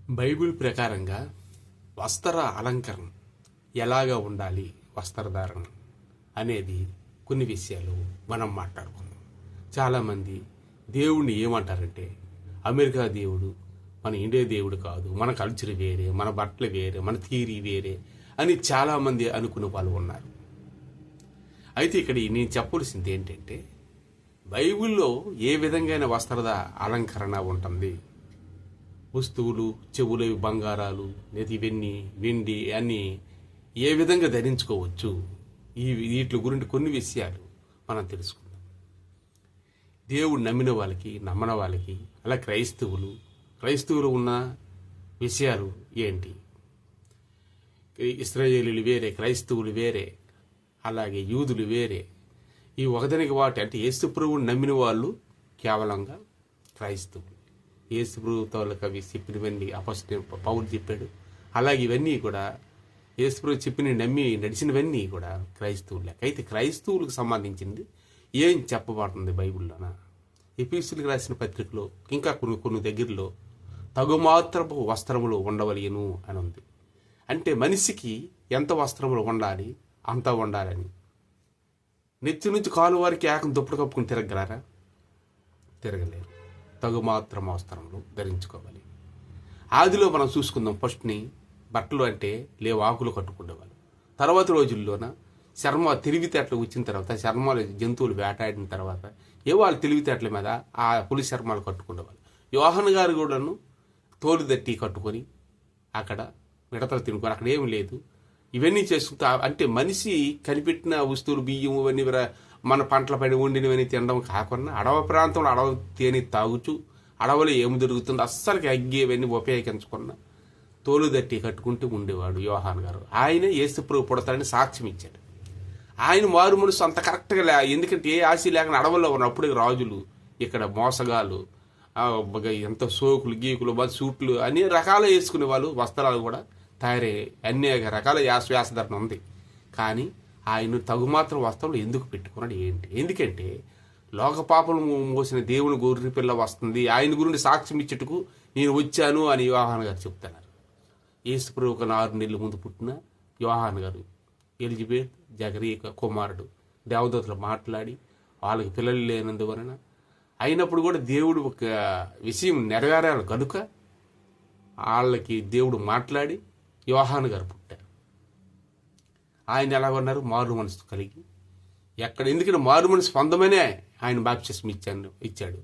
Bible ప్రకారంగా వస్త్ర అలంకరణ ఎలాగా ఉండాలి, వస్త్రధారణ అనేది కొన్ని విషయాలు మనం మాట్లాడుకుందాం. చాలామంది దేవుణ్ణి ఏమంటారంటే అమెరికా దేవుడు మన ఇండియా దేవుడు కాదు, మన కల్చర్ వేరే, మన బట్టలు వేరే, మన థియరీ వేరే అని చాలామంది అనుకునే వాళ్ళు ఉన్నారు. అయితే ఇక్కడ నేను చెప్పవలసింది ఏంటంటే బైబిల్లో ఏ విధంగా వస్త్ర అలంకరణ ఉంటుంది, వస్తువులు, చెవులు, బంగారాలు లేదా ఇవన్నీ వెండి అన్నీ ఏ విధంగా ధరించుకోవచ్చు, వీటి గురించి కొన్ని విషయాలు మనం తెలుసుకుందాం. దేవుడు నమ్మిన వాళ్ళకి, నమ్మని వాళ్ళకి, అలా క్రైస్తవులు ఉన్న విషయాలు ఏంటి, ఇశ్రాయేలీలు వేరే, క్రైస్తవులు వేరే, అలాగే యూదులు వేరే. ఈ ఒకదానికి వాటి అంటే యేసు ప్రభువుని నమ్మిన వాళ్ళు కేవలంగా క్రైస్తవులు. యేసు ప్రభుతో అవి చెప్పినవన్నీ అపొస్తలుడైన పౌలు చెప్పాడు. అలాగే ఇవన్నీ కూడా యేసు ప్రభు చెప్పిన నమ్మి నడిచినవన్నీ కూడా క్రైస్తవులే. అయితే క్రైస్తవులకు సంబంధించింది ఏం చెప్పబడుతుంది బైబిల్లోన? ఎఫెసీయులకు రాసిన పత్రికలో ఇంకా కొన్ని దగ్గరలో తగుమాత్రపు వస్త్రములు ఉండవలెను అని ఉంది. అంటే మనిషికి ఎంత వస్త్రములు ఉండాలి అంత ఉండాలని. నెత్తి నుంచి కాలు వారికి ఏకం దుప్పటి కప్పుకుని తిరగలరా? తిరగలేరు. తగుమాత్రం వస్త్రములు ధరించుకోవాలి. ఆదిలో మనం చూసుకుందాం. ఫస్ట్ని బట్టలు అంటే ఆకులు కట్టుకునేవాళ్ళు. తర్వాత రోజుల్లోన తెలివితేటలు వచ్చిన తర్వాత, చర్మాలు జంతువులు వేటాడిన తర్వాత వాళ్ళ తెలివితేటల మీద ఆ పులి చర్మాలు కట్టుకునేవాళ్ళు. యోహాను గారు కూడాను తోలు దట్టి కట్టుకొని అక్కడ మిడతలు తినుకొని అక్కడ ఏమి లేదు ఇవన్నీ చేసుకుంటా. అంటే మనిషి కనిపెట్టిన వస్తువులు, బియ్యం ఇవన్నీ మన పంటల పైన వండినవన్నీ తినడం కాకుండా అడవి ప్రాంతంలో అడవి తేనె తాగుచు అడవిలో ఏమి దొరుకుతుందో అస్సలకి అగ్గి ఇవన్నీ ఉపయోగించకుండా తోలు దట్టి కట్టుకుంటూ ఉండేవాడు యోహాను గారు. ఆయన యేసు ప్రభు పుడతాడని సాక్ష్యం ఇచ్చాడు. ఆయన మారు మనసు అంత కరెక్ట్గా ఎందుకంటే ఏ ఆశ లేకుండా అడవుల్లో ఉన్నప్పుడు రాజులు, ఇక్కడ మోసగాళ్ళు, ఎంత సోకులు, గీకులు, సూట్లు అన్ని రకాలు వేసుకునే వాళ్ళు. వస్త్రాలు కూడా తయారయ్యాయి, అనేక రకాల వేషధారణ ఉంది. కానీ ఆయన తగుమాత్రం వస్త్రాలు ఎందుకు పెట్టుకున్నాడు ఏంటి? ఎందుకంటే లోక పాపలు మోసిన దేవుని గొర్రె పిల్ల వస్తుంది, ఆయన గురించి సాక్ష్యం ఇచ్చేట్టుకు నేను వచ్చాను అని యోహాను గారు చెప్తున్నారు. యేసు ప్రభు 6 నెలల ముందు పుట్టిన యోహాను గారు ఎలిజబెత్ జకరియా కుమారుడు దేవదూతలు మాట్లాడి వాళ్ళకి పిల్లలు లేనందువలన అయినప్పుడు కూడా దేవుడు ఒక విషయం నెరవేరాలి కనుక వాళ్ళకి దేవుడు మాట్లాడి యోహాను గారు పుట్టారు. ఆయన ఎలా ఉన్నారు? మారు మనసు కలిగి ఎందుకంటే మారు మనసు పొందమనే ఆయన బాప్తిస్మం ఇచ్చాడు.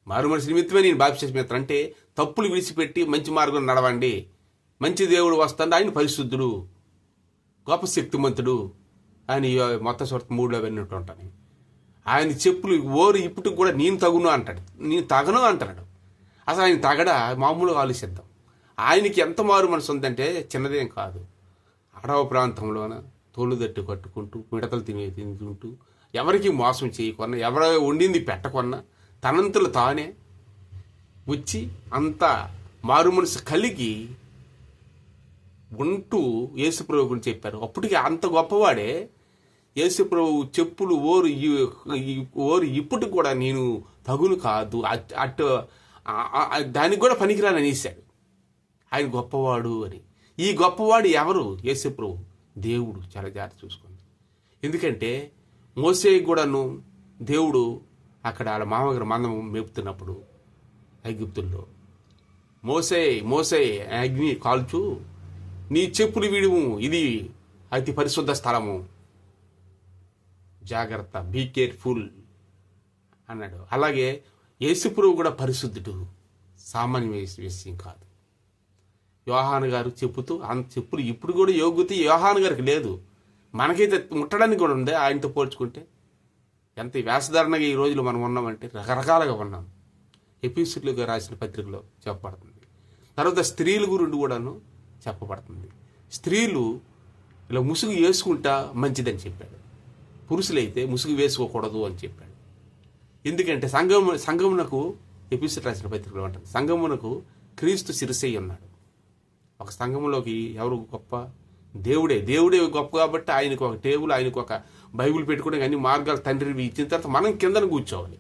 మారు మనసు నిమిత్తమే నేను బాప్తిస్మం ఇస్తాను అంటే తప్పులు విడిచిపెట్టి మంచి మార్గం నడవండి, మంచి దేవుడు వస్తాడు, ఆయన పరిశుద్ధుడు, గొప్ప శక్తిమంతుడు అని మొత్తం 3లో విన్నట్టు ఉంటాను. ఆయన చెప్పులు ఇప్పటికి కూడా నేను తగును అంటాడు, నేను తగను అంటాడు. అసలు ఆయన తగడా మామూలుగా ఆలోచిద్దాం. ఆయనకి ఎంత మారు మనసు ఉందంటే చిన్నదేం కాదు. అడవి ప్రాంతంలోన తోలుదట్టు కట్టుకుంటూ మిడతలు తింటుంటూ ఎవరికి మోసం చేయకుండా, ఎవరో వండింది పెట్టకుండా తనంతలు తానే వచ్చి అంత మారు మనసు కలిగి ఉంటూ యేసుప్రభు గురించి చెప్పారు. అప్పటికి అంత గొప్పవాడే యేసుప్రభు చెప్పులు ఓరు ఇప్పటికి కూడా నేను తగులు కాదు అటు దానికి కూడా పనికిరాని అనేసాడు. ఆయన గొప్పవాడు అని. ఈ గొప్పవాడు ఎవరు? యేసుప్రభు దేవుడు. చాలా జాగ్రత్త చూసుకోండి. ఎందుకంటే మోసే కూడాను దేవుడు అక్కడ వాళ్ళ మామగారు మందం మేపుతున్నప్పుడు ఐగుప్తుల్లో మోసే అగ్ని కాల్చు, నీ చెప్పులు విడుము, ఇది అతి పరిశుద్ధ స్థలము, జాగ్రత్త, బీ కేర్ఫుల్ అన్నాడు. అలాగే యేసుప్రభు కూడా పరిశుద్ధుడు, సామాన్య విషయం కాదు. యోహాను గారు చెప్పుతూ చెప్పులు ఇప్పుడు కూడా యోగ్యత యోహాను గారికి లేదు, మనకైతే ముట్టడానికి కూడా ఉంది. ఆయనతో పోల్చుకుంటే ఎంత వేషధారణగా ఈ రోజులు మనం ఉన్నామంటే రకరకాలుగా ఉన్నాం. ఎఫెసీయులకు రాసిన పత్రికలో చెప్పబడుతుంది. తర్వాత స్త్రీల గురించి కూడాను చెప్పబడుతుంది. స్త్రీలు ఇలా ముసుగు వేసుకుంటా మంచిదని చెప్పాడు, పురుషులైతే ముసుగు వేసుకోకూడదు అని చెప్పాడు. ఎందుకంటే సంఘమునకు ఎఫెసీయులకు రాసిన పత్రికలో ఉంటుంది, సంఘమునకు క్రీస్తు శిరస్సై ఉన్నాడు. ఒక సంఘంలోకి ఎవరు గొప్ప? దేవుడే గొప్ప. కాబట్టి ఆయనకు ఒక టేబుల్, ఆయనకు ఒక బైబిల్ పెట్టుకునే అన్ని మార్గాలు తండ్రి ఇచ్చిన తర్వాత మనం కిందన కూర్చోవాలి.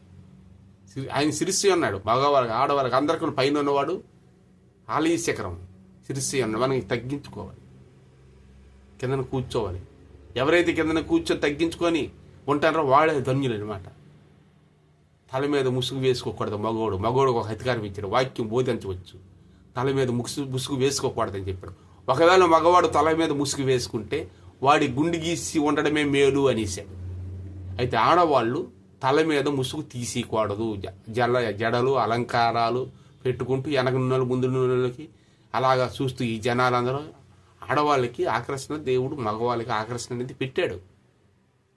ఆయన శిరస్సు అన్నాడు. మగవాళ్ళకి, ఆడవాళ్ళకి అందరికీ పైన ఉన్నవాడు ఆలయ శిఖరం. శిరస్సు అన్నాడు. మనం తగ్గించుకోవాలి, కిందన కూర్చోవాలి. ఎవరైతే కిందన కూర్చొని తగ్గించుకొని ఉంటారో వాళ్ళే ధన్యులు అనమాట. తల మీద ముసుగు వేసుకోకూడదు మగోడు ఒక అధికారం ఇచ్చాడు, వాక్యం బోధించవచ్చు. తల మీద ముసుగు వేసుకోకూడదని చెప్పాడు. ఒకవేళ మగవాడు తల మీద ముసుగు వేసుకుంటే వాడి గుండి గీసి ఉండడమే మేలు అనేసాడు. అయితే ఆడవాళ్ళు తల మీద ముసుగు తీసేయకూడదు. జడలు అలంకారాలు పెట్టుకుంటూ వెనకనున్నలు ముందున్నోళ్ళకి అలాగా చూస్తూ ఈ జనాలందరూ ఆడవాళ్ళకి ఆకర్షణ, దేవుడు మగవాళ్ళకి ఆకర్షణ అనేది పెట్టాడు.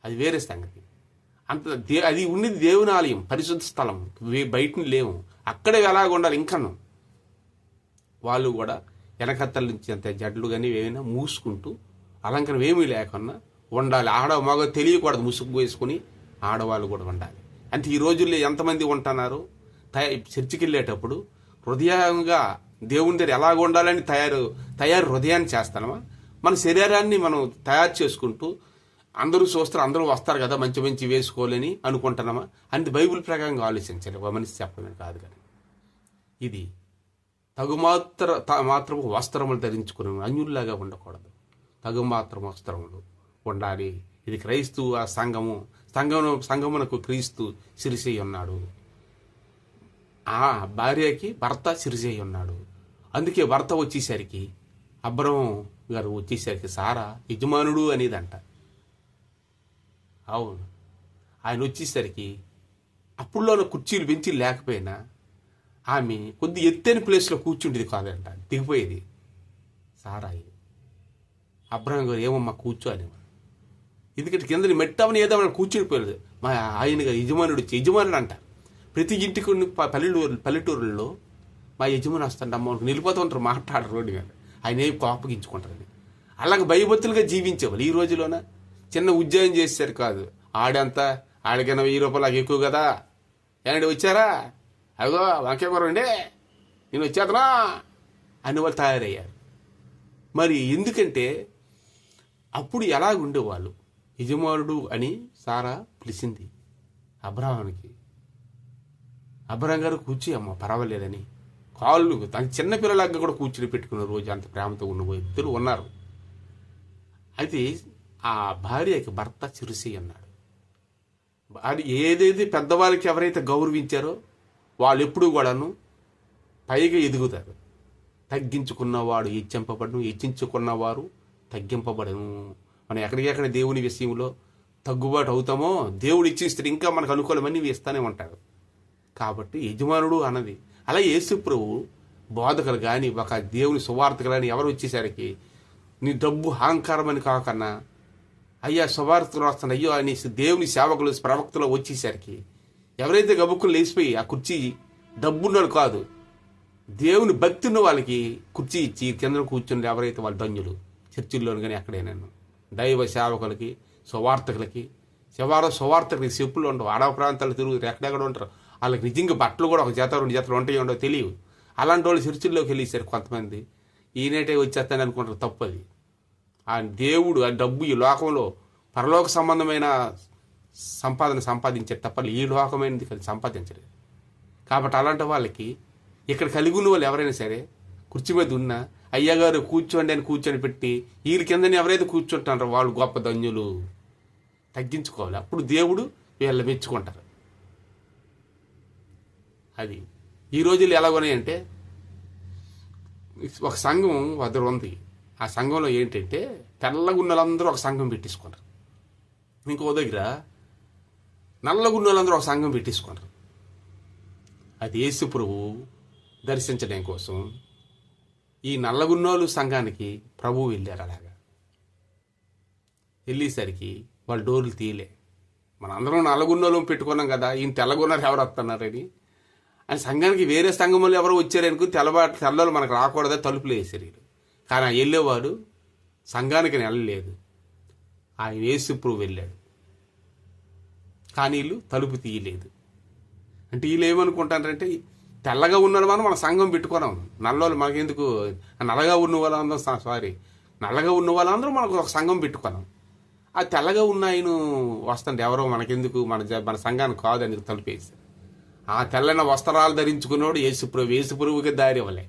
అది వేరే సంగతి. అది ఉన్నది దేవుని ఆలయం, పరిశుద్ధ స్థలం, బయటని లేవు. అక్కడే ఎలాగ ఉండాలి. ఇంకను వాళ్ళు కూడా వెనకత్తల నుంచి అంత జడ్లు కానీ ఏమైనా మూసుకుంటూ అలంకరణ ఏమీ లేకుండా ఉండాలి. మగ తెలియకూడదు ముసుగు వేసుకుని ఆడవాళ్ళు కూడా ఉండాలి. అంటే ఈ రోజుల్లో ఎంతమంది ఉంటున్నారు? చర్చికి వెళ్ళేటప్పుడు హృదయంగా దేవుని దగ్గర ఎలాగ ఉండాలని తయారు హృదయాన్ని చేస్తామా? మన శరీరాన్ని మనం తయారు చేసుకుంటూ అందరూ చూస్తారు, అందరూ వస్తారు కదా మంచి మంచి వేసుకోవాలని అనుకుంటున్నామా? అంటే బైబిల్ ప్రకారంగా ఆలోచించాలి. ఒక మనిషి చెప్పడమే కాదు కానీ ఇది మాత్రము వస్త్రములు ధరించుకుని అన్యుల్లాగా ఉండకూడదు. తగుమాత్రం వస్త్రములు ఉండాలి. ఇది క్రైస్తవ సంఘమునకు క్రీస్తు శిరసై ఉన్నాడు. ఆ భార్యకి భర్త శిరసై ఉన్నాడు. అందుకే భర్త వచ్చేసరికి అబ్రహం గారు వచ్చేసరికి సారా యజమానుడు అనేదంట. అవును, ఆయన వచ్చేసరికి అప్పుడులో కుర్చీలు బెంచీలు లేకపోయినా ఆమె కొద్ది ఎత్తైన ప్లేస్లో కూర్చుండేది కాదంట, దిగిపోయేది. సారా అబ్రహం గారు ఏమమ్మా కూర్చో అని, ఎందుకంటే కింద మెట్టమని ఏదో కూర్చునిపోలేదు. మా ఆయన గారు యజమానుడు అంట. ప్రతి ఇంటికి పల్లెటూరుల్లో మా యజమాని వస్తాడు అమ్మ నిలిపోతూ ఉంటారు, మాట్లాడరు రోడ్డు మీద. ఆయన ఏం కోపగించుకుంటారని అలాగే భయభక్తులుగా జీవించేవాళ్ళు. ఈ రోజులోన చిన్న ఉద్యోగం చేశారు కాదు, ఆడికైనా 1000 రూపాయలు ఎక్కువ కదా, ఏనండి వచ్చారా, అదిగో వంకాయ కూర అండి నేను వచ్చేతనా అని వాళ్ళు తయారయ్యారు. మరి ఎందుకంటే అప్పుడు ఎలాగుండేవాళ్ళు? యజమానుడు అని సారా పిలిచింది అబ్రహానికి. అబ్రహం గారు కూర్చి అమ్మ పర్వాలేదని కాళ్ళు తన చిన్నపిల్లలాగా కూడా కూర్చుని పెట్టుకున్న రోజు అంత ప్రేమతో ఉన్న వ్యక్తులు ఉన్నారు. అయితే ఆ భార్యకి భర్త చిరుసి అన్నాడు. అది ఏదైతే పెద్దవాళ్ళకి ఎవరైతే గౌరవించారో వాళ్ళు ఎప్పుడూ కూడాను పైగా ఎదుగుతారు. తగ్గించుకున్నవాడు హెచ్చించుకున్నవారు తగ్గింపబడను. మనం ఎక్కడికెక్కడ దేవుని విషయంలో తగ్గుబాటు అవుతామో దేవుడు ఇచ్చిస్తాడు, ఇంకా మనకు అనుకూలమని ఇస్తానే ఉంటాడు. కాబట్టి యజమానుడు అన్నది అలా యేసు ప్రభువు బోధకులు కానీ ఒక దేవుని సువార్తకులు కానీ ఎవరు వచ్చేసరికి నీ డబ్బు అహంకారం అని కాకన్నా అయ్యా సువార్తలు వస్తాను అయ్యో అని దేవుని సేవకులు ప్రవక్తలు వచ్చేసరికి ఎవరైతే గబుక్కులు లేచిపోయి ఆ కుర్చీ డబ్బున్నోళ్ళు కాదు, దేవుని భక్తి ఉన్న వాళ్ళకి కుర్చీ ఇచ్చి కింద కూర్చుని ఎవరైతే వాళ్ళు ధన్యులు. చర్చిల్లోని కానీ ఎక్కడైనా దైవ సేవకులకి సువార్తకులకి సువార్తకులకి చెప్పులు ఉండవు. అడవ ప్రాంతాలు తిరుగుతారు, ఎక్కడెక్కడ ఉంటారు. వాళ్ళకి నిజంగా బట్టలు కూడా 1 జత 2 జతలు ఉంటాయో ఉండవు తెలియవు. అలాంటి వాళ్ళు చర్చిల్లోకి వెళ్ళేసారు కొంతమంది. ఈనేటే వచ్చేస్తాను అనుకుంటారు. తప్పది. ఆ దేవుడు ఆ డబ్బు ఈ లోకంలో పరలోక సంబంధమైన సంపాదన సంపాదించారు తప్ప ఈ లోకమైనది సంపాదించలేదు. కాబట్టి అలాంటి వాళ్ళకి ఇక్కడ కలిగి ఉన్న వాళ్ళు ఎవరైనా సరే కుర్చీ మీద ఉన్న అయ్యగారు కూర్చోండి అని కూర్చొని పెట్టి వీళ్ళ కిందని ఎవరైతే కూర్చుంటారో వాళ్ళు గొప్ప ధన్యులు. తగ్గించుకోవాలి, అప్పుడు దేవుడు వీళ్ళ మెచ్చుకుంటారు. అది ఈ రోజుల్లో ఎలాగోనాయంటే ఒక సంఘం వద్ద ఉంది. ఆ సంఘంలో ఏంటంటే తెల్లగున్నలందరూ ఒక సంఘం పెట్టించుకుంటారు, ఇంకో దగ్గర నల్లగున్నలందరూ ఒక సంఘం పెట్టించుకుంటారు. అది యేసు ప్రభువు దర్శించడం కోసం ఈ నల్లగున్నోళ్ళు సంఘానికి ప్రభువు వెళ్ళారు. అలాగా వెళ్ళేసరికి వాళ్ళు డోర్లు తీయలే. మన అందరం నల్లగున్నోళ్ళు పెట్టుకున్నాం కదా, ఈయన తెల్లగున్నారు ఎవరు వస్తున్నారని అని సంఘానికి వేరే సంఘం వాళ్ళు ఎవరో వచ్చారనుకో తెల్లలు మనకు రాకూడదా తలుపులు వేసారు. కానీ ఆ వెళ్ళేవాడు సంఘానికి వెళ్ళలేదు, ఆయన యేసు ప్రభువు వెళ్ళాడు. కానీ వీళ్ళు తలుపు తీయలేదు. అంటే వీళ్ళు ఏమనుకుంటారంటే తెల్లగా ఉన్న మనం మన సంఘం పెట్టుకున్నాం, నల్లోళ్ళు మనకెందుకు, నల్లగా ఉన్న వాళ్ళందరూ మనకు ఒక సంఘం పెట్టుకున్నాం. ఆ తెల్లగా ఉన్న ఆయన వస్తుంటే ఎవరో మనకెందుకు, మన సంఘానికి కాదు అందుకు తలుపేసి ఆ తెల్లని వస్త్రాలు ధరించుకున్నాడు యేసు ప్రభువుకి దారి ఇవ్వలే.